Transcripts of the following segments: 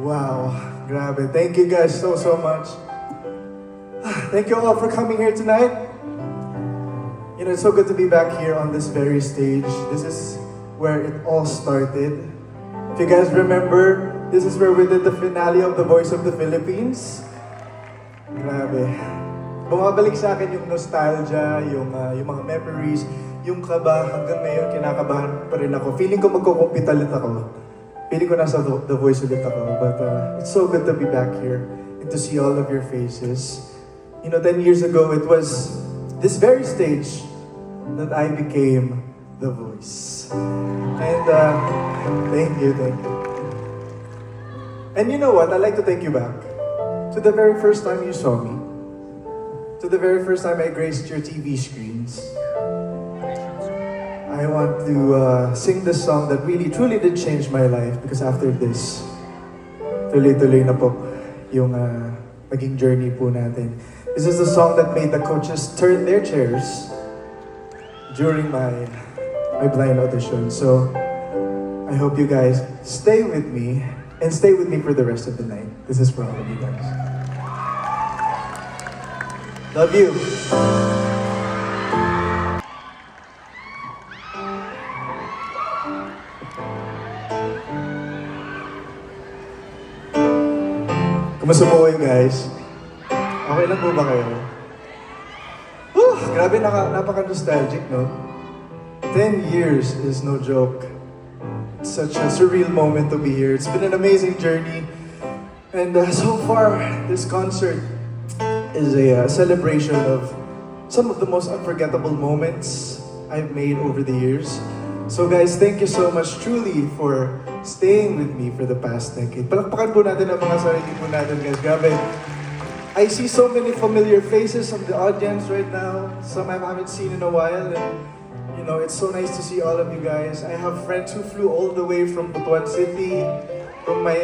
Wow, grabe. Thank you guys so much. Thank you all for coming here tonight. You know, it's so good to be back here on this very stage. This is where it all started. If you guys remember, this is where we did the finale of The Voice of the Philippines. Grabe. Bumabalik sa akin yung nostalgia, yung mga memories, yung kaba. Hanggang ngayon, kinakabahan pa rin ako. Feeling ko magkukumpit ulit ako. Feeling ko nasa The Voice ulit ako. But it's so good to be back here and to see all of your faces. You know, 10 years ago, it was this very stage that I became The Voice. And thank you. And you know what? I'd like to take you back to the very first time you saw me. To the very first time I graced your TV screens. I want to sing the song that really, truly did change my life because after this, tuloy-tuloy na po yung naging journey po natin. This is the song that made the coaches turn their chairs during my blind audition. So, I hope you guys stay with me and stay with me for the rest of the night. This is for all of you guys. Love you. Kumusta po kayo guys? Okay lang po ba kayo? Grabe, napaka-nostalgic, no? 10 years is no joke. It's such a surreal moment to be here. It's been an amazing journey. And so far, this concert is a celebration of some of the most unforgettable moments I've made over the years. So guys, thank you so much truly for staying with me for the past decade. Palakpakan po natin ang mga sarili po natin, guys. Grabe. I see so many familiar faces of the audience right now. Some I haven't seen in a while. And, you know, it's so nice to see all of you guys. I have friends who flew all the way from Butuan City, from my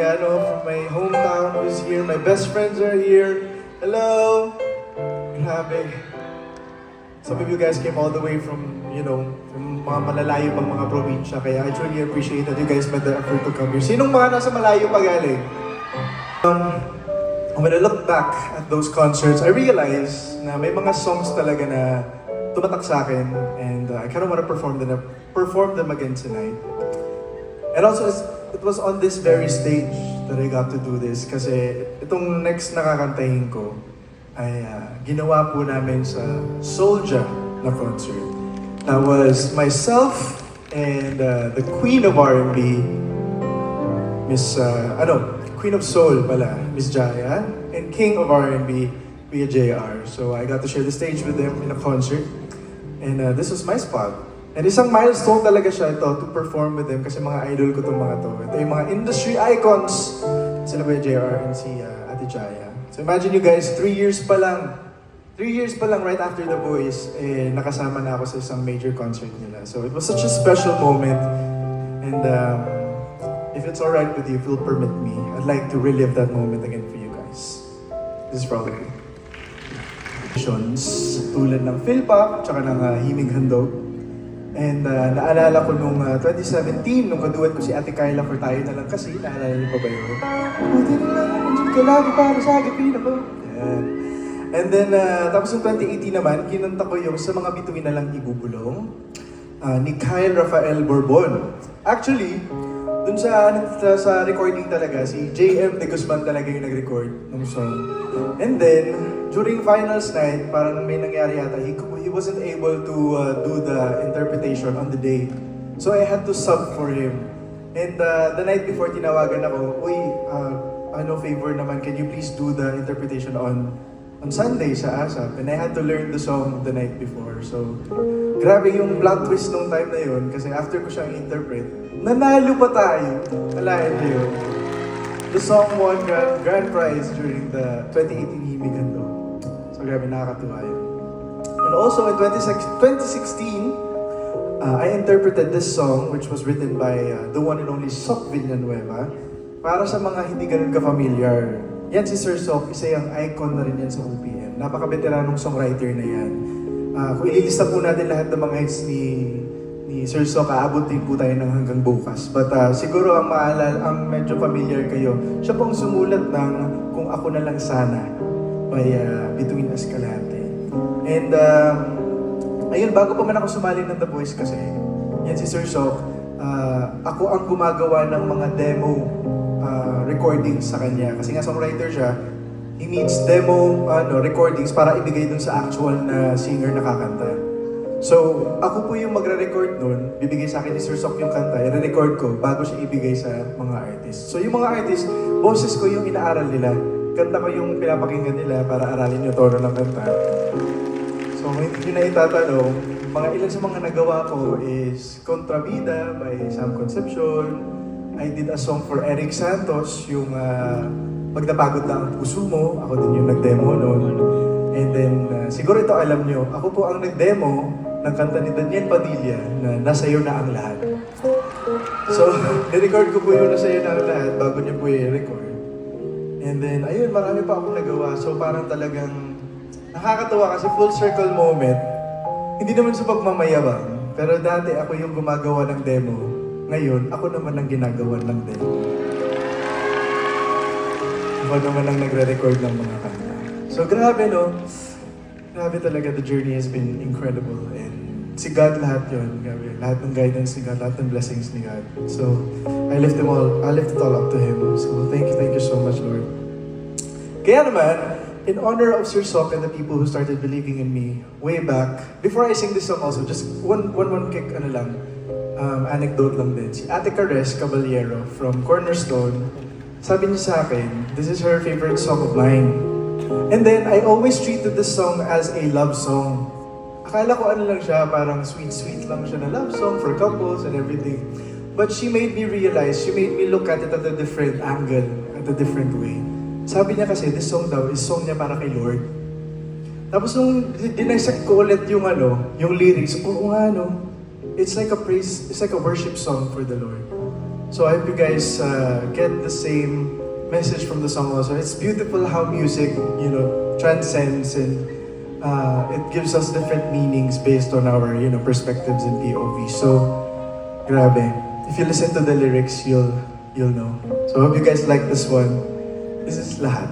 hometown who's here. My best friends are here. Hello! Grabe. Some of you guys came all the way from, you know, from mga malalayo pang mga probinsya. Kaya I truly appreciate that you guys made the effort to come here. Sinong mga nasa malayo pa galing? When I look back at those concerts, I realize na may mga songs talaga na tumatak sa akin and I kind of want to perform them again tonight. And also, it was on this very stage that I got to do this kasi itong next nakakantahin ko ay ginawa po namin sa Soulja na concert. That was myself and the Queen of R&B, Queen of Soul pala, Miss Jaya, and King of R&B, Kuya JR. So I got to share the stage with them in a concert. And this was my spot. And isang milestone talaga siya ito to perform with them kasi mga idol ko itong mga to. Ito yung mga industry icons, sila Kuya JR and si Ate Jaya. So imagine you guys, 3 years pa lang right after The Voice, nakasama na ako sa isang major concert nila. So it was such a special moment. And if it's alright with you, if you'll permit me, I'd like to relive that moment again for you guys. This is probably tulad ng Philpop, tsaka ng Himig Handog. And naalala ko nung 2017, nung kaduet ko si Ate Kyla for Tayo Na Lang Kasi, naalala niyo pa ba yun? Buti na lang, nandiyan ka lagi para sa agapin ako. Yan. And then, tapos yung 2018 naman, kinanta ko yung Sa Mga Bituin Na Lang Ibubulong ni Kyle Rafael Borbon. Actually, dun sa recording talaga, si JM De Guzman talaga yung nag-record ng song. And then, during finals night, parang may nangyari yata, he wasn't able to do the interpretation on the day. So I had to sub for him. And the night before, tinawagan ako, uy, favor naman, can you please do the interpretation on Sunday sa ASAP? And I had to learn the song the night before. So, grabe yung plot twist nung time na yun, kasi after ko siyang interpret, nanalo pa tayo. Alain niyo. The song won grand prize during the 2018 Himig Handog. So grabe, nakakatuwa yun. And also in 2016, I interpreted this song which was written by the one and only Sok Villanueva para sa mga hindi ganun ka-familiar. Yan si Sir Sok, isa yung icon na rin yan sa OPM. Napaka-veteranong songwriter na yan. Kung ililista po natin lahat ng mga hits ni Sir Sok, aabot din po tayo ng hanggang bukas. But siguro ang medyo familiar kayo, siya pong sumulat ng Kung Ako Na Lang Sana by Between Escalante. And ayun, bago pa man ako sumali ng The Voice kasi, yan si Sir Sok, ako ang gumagawa ng mga demo recordings sa kanya. Kasi nga songwriter siya, he needs demo recordings para ibigay dun sa actual na singer na kakanta. So, ako po yung magre-record nun, bibigay sa akin ni Sir Sok yung kanta, i-record ko bago siya ibigay sa mga artist. So, yung mga artist, boses ko yung inaaral nila. Kanta ko yung pinapakinggan nila para aralin yung tono ng kanta. So, kung hindi nyo na itatanong, mga ilan sa mga nagawa ko is Contrabida by Sam Concepcion. I did a song for Eric Santos, yung Magdapagod Na Ang Puso Mo. Ako din yung nag-demo noon. And then, siguro ito alam nyo, ako po ang nag-demo ng kanta ni Daniel Padilla na Nasa'yo Na Ang Lahat. So, nirecord ko po yung Nasa'yo Na Ang Lahat bago niya po i-record. And then, ayun, marami pa akong nagawa. So, parang talagang nakakatawa kasi full circle moment. Hindi naman sa pagmamayabang, pero dati ako yung gumagawa ng demo. Ngayon, ako naman ang ginagawa ng demo. Ako naman ang nagre-record ng mga kanta. So grabe no, grabe talaga, the journey has been incredible and si God lahat yun, grabe, lahat ng guidance ni God, lahat ng blessings ni God. So I lift it all up to Him. So thank you so much Lord. Kaya naman, in honor of Sir Sok and the people who started believing in me way back, before I sing this song also, just one kick anecdote lang din. Si Ate Cares Caballero from Cornerstone, sabi niya sa akin, this is her favorite song of mine. And then, I always treated this song as a love song. Akala ko ano lang siya, parang sweet lang siya na love song for couples and everything. But she made me realize, she made me look at it at a different angle, at a different way. Sabi niya kasi, this song daw is song niya para kay Lord. Tapos nung dinisect ko ulit yung lyrics, oo nga no, it's like a praise, it's like a worship song for the Lord. So I hope you guys get the same message from the song also. It's beautiful how music, transcends and it gives us different meanings based on our, perspectives and POV. So, grabe. If you listen to the lyrics, you'll know. So, I hope you guys like this one. This is Lahat.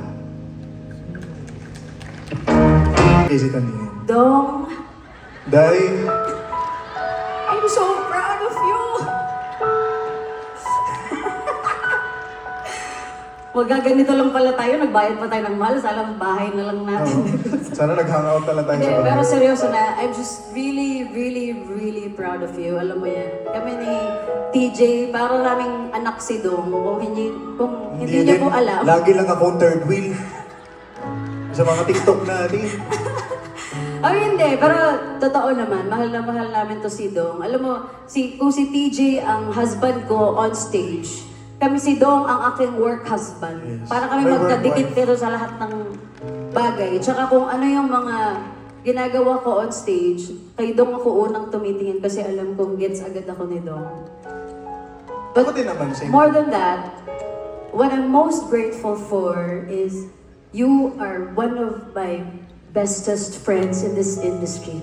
Easy tanongin. Dong, Day, I'm so proud of you! Magaganito lang pala tayo, nagbayad pa tayo ng mahal, salang bahay na lang natin. sana nag-hangout na lang tayo Hindi, sa pero bahay. seryoso na, I'm just really proud of you. Alam mo yan. Kami ni TJ, parang naming anak si Dong. Kung hindi niyo po alam. Lagi lang akong third wheel. Sa mga TikTok natin. Oh, hindi. Pero totoo naman, mahal na mahal namin to si Dong. Alam mo, kung si TJ ang husband ko on stage, kami si Dong ang aking work husband. Yes. Para kami My work magkadikit wife. pero sa lahat ng bagay. Tsaka kung ano yung mga ginagawa ko on stage, kay Dong ako unang tumitingin kasi alam kong gets agad ako ni Dong. Ako din naman, same. More than that, what I'm most grateful for is you are one of my bestest friends in this industry.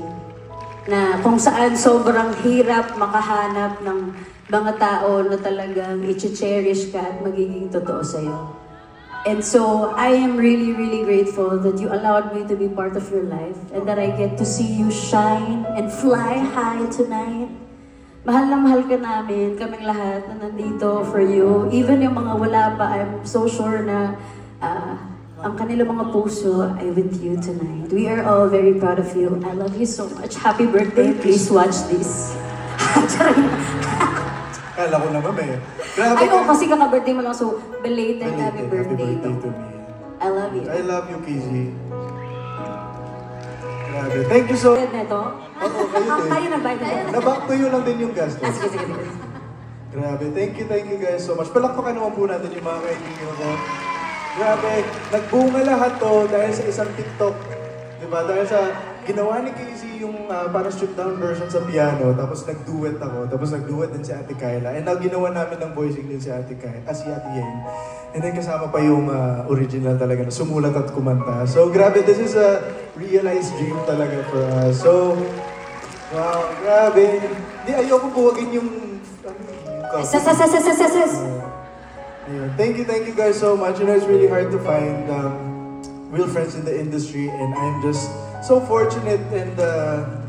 Na kung saan sobrang hirap makahanap ng mga tao na talagang i-cherish ka at magiging totoo sa'yo. And so, I am really grateful that you allowed me to be part of your life and that I get to see you shine and fly high tonight. Mahal na mahal ka namin, kaming lahat na nandito for you. Even yung mga wala pa, I'm so sure na ang kanilang mga puso ay with you tonight. We are all very proud of you. I love you so much. Happy birthday. Please watch this. Kala ko naman Grabe Ay, oo, ka. kasi kaka-birthday mo lang. So, belated happy birthday. to me. I love you. I love you, Kizzy. Grabe. Thank you so much. Neto? Oo, kayo din. Tayo na ba? Na-back to you lang din yung gastos. Sige. Grabe. Thank you guys so much. Palakpakan naman po natin yung mga kaibigan ko. Grabe. Nagbunga lahat to dahil sa isang TikTok. Diba? Dahil sa ginawa ni Casey yung parang stripped down version sa piano, tapos nag-duet ako, tapos nag-duet din si Ate Kyla. And now ginawa namin ng voicing din si Ate Yen. And then kasama pa yung original talaga na sumulat at kumanta. So grabe, this is a realized dream talaga for us. So, Wow, grabe. Di, ayoko buwagin yung... yung cover. Ses. Ayun. Thank you guys so much. You know, it's really hard to find real friends in the industry, and I'm just so fortunate and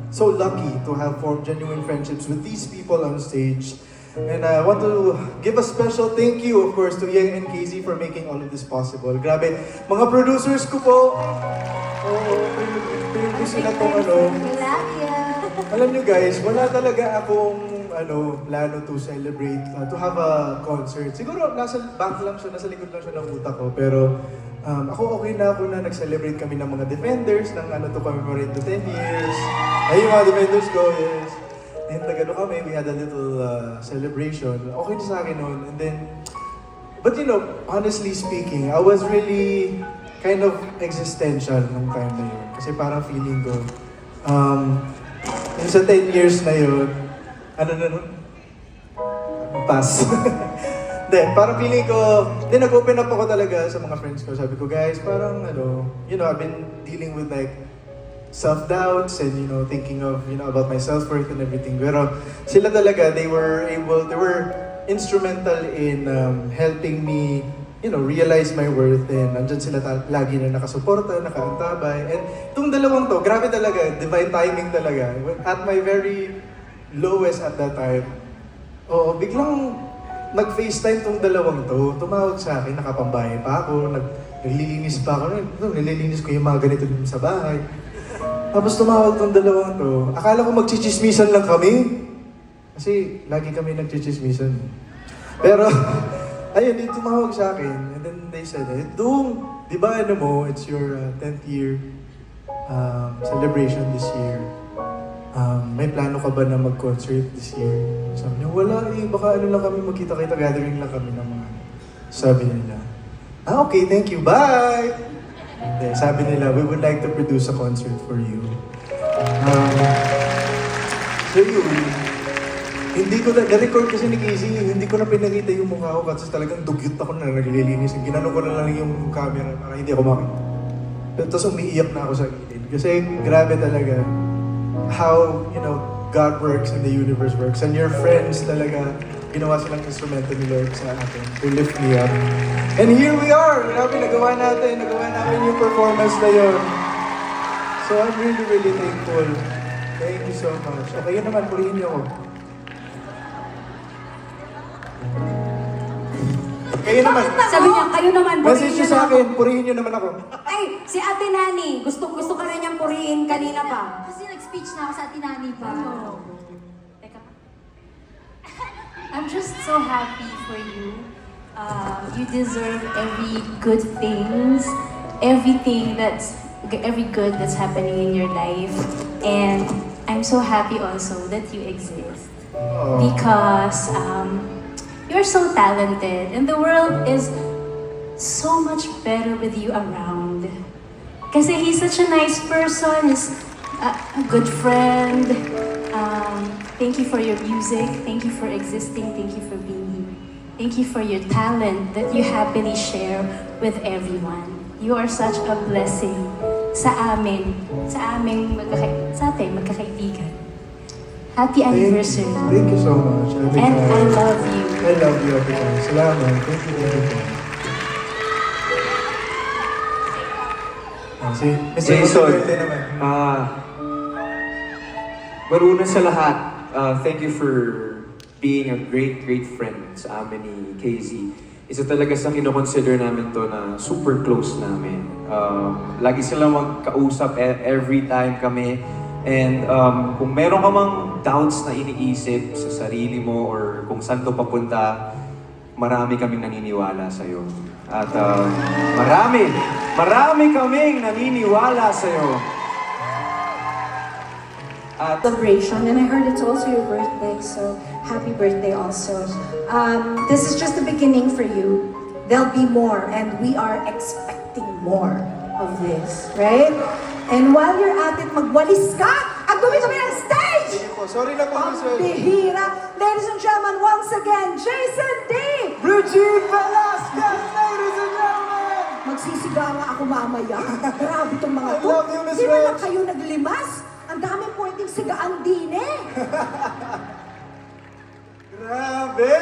so lucky to have formed genuine friendships with these people on stage. And I want to give a special thank you, of course, to Yang and KZ for making all of this possible. Grabe, mga producers ko po. Pinag-produce sila tong ano. Alam nyo guys, wala talaga akong plano to celebrate, to have a concert. Siguro nasa back lang siya, nasa likod lang siya ng utak ko. Pero ako okay na ako na nag-celebrate kami ng mga Defenders ng to commemorate the 10 years. Ay, yung mga Defenders ko, yes. And kami, we had a little celebration. Okay na sa akin noon. And then, but you know, honestly speaking, I was really kind of existential nung time na yun. Kasi parang feeling ko, yung sa 10 years na yun, pass. Hindi, parang feeling ko, nag-open up ako talaga sa mga friends ko. Sabi ko, guys, parang you know, I've been dealing with like, self-doubts and, you know, thinking of, you know, about my self-worth and everything. Pero sila talaga, they were instrumental in helping me, you know, realize my worth, and nandyan sila lagi na nakasuporta, nakaantabay. And itong dalawang to, grabe talaga, divine timing talaga. At my very lowest at that time, biglang nag-FaceTime tong dalawang to, tumawag sa akin, nakapambahay pa ako, naglilinis pa ako, nililinis ko yung mga ganito din sa bahay. Tapos tumawag tong dalawang to. Akala ko magchichismisan lang kami. Kasi lagi kami nagchichismisan. Pero, ayun, yung tumawag sa akin. And then they said, Dung, di ba it's your 10th year celebration this year. May plano ka ba na mag-concert this year? Sabi niya, wala baka lang kami, magkita-kita, gathering lang kami ng mga... Sabi nila, okay, thank you, bye! Sabi nila, we would like to produce a concert for you. So yun, hindi ko na-record kasi ni Casey, hindi ko na pinakita yung mukha ko kasi talagang dugyot ako na naglilinis. Ginano ko na lang yung camera para hindi ako makita. Tapos umiiyak na ako sa gilid. Kasi grabe talaga how, you know, God works and the universe works. And your friends talaga, ginawa silang instrumento ni Lord sa akin to lift me up. And here we are! Grabe, nagawa namin yung performance na yun. So I'm really, really thankful. Thank you so much. Okay, yun naman, purihin niyo ako. Kayo naman. Sabi niya, kayo naman, Message purihin niyo niyo sa na ako. akin, purihin niyo naman ako. Ay, si Ate Nani, gusto ka rin niyang purihin kanina pa. Kasi nag-speech na ako sa tinani pa. Teka. I'm just so happy for you. You deserve every good things, every good that's happening in your life. And I'm so happy also that you exist. Because you're so talented and the world is so much better with you around. Kasi he's such a nice person, he's a good friend. Thank you for your music, thank you for existing, thank you for being here. Thank you for your talent that you happily share with everyone. You are such a blessing sa aming magkakaibigan. Happy anniversary. Thank you so much, Ate And Kai. I love you. I love you, Ate Kai. Salamat. Thank you. Si Jason, Mr. naman. Una sa lahat, thank you for being a great friend sa amin ni KZ. Isa talaga sa kinoconsider namin to na super close namin. Lagi sila magkausap every time kami. And kung meron ka mang doubts na iniisip sa sarili mo or kung saan to papunta, marami kaming naniniwala sa'yo. At marami kaming naniniwala sa'yo. Celebration, and I heard it's also your birthday, so happy birthday also. This is just the beginning for you. There'll be more, and we are expecting more of this, right? And while you're at it, magwalis ka at dumi-dumi ng stage! Sige po. Sorry na po, Miss Pambihira! Ladies and gentlemen, once again, Jason D! Brigitte Velasquez, ladies and gentlemen! Magsisigaw nga ako mamaya. Grabe itong mga I to. love you, Miss Di ba lang Reg. kayo naglimas? Ang dami pwedeng sigaan din eh. Grabe!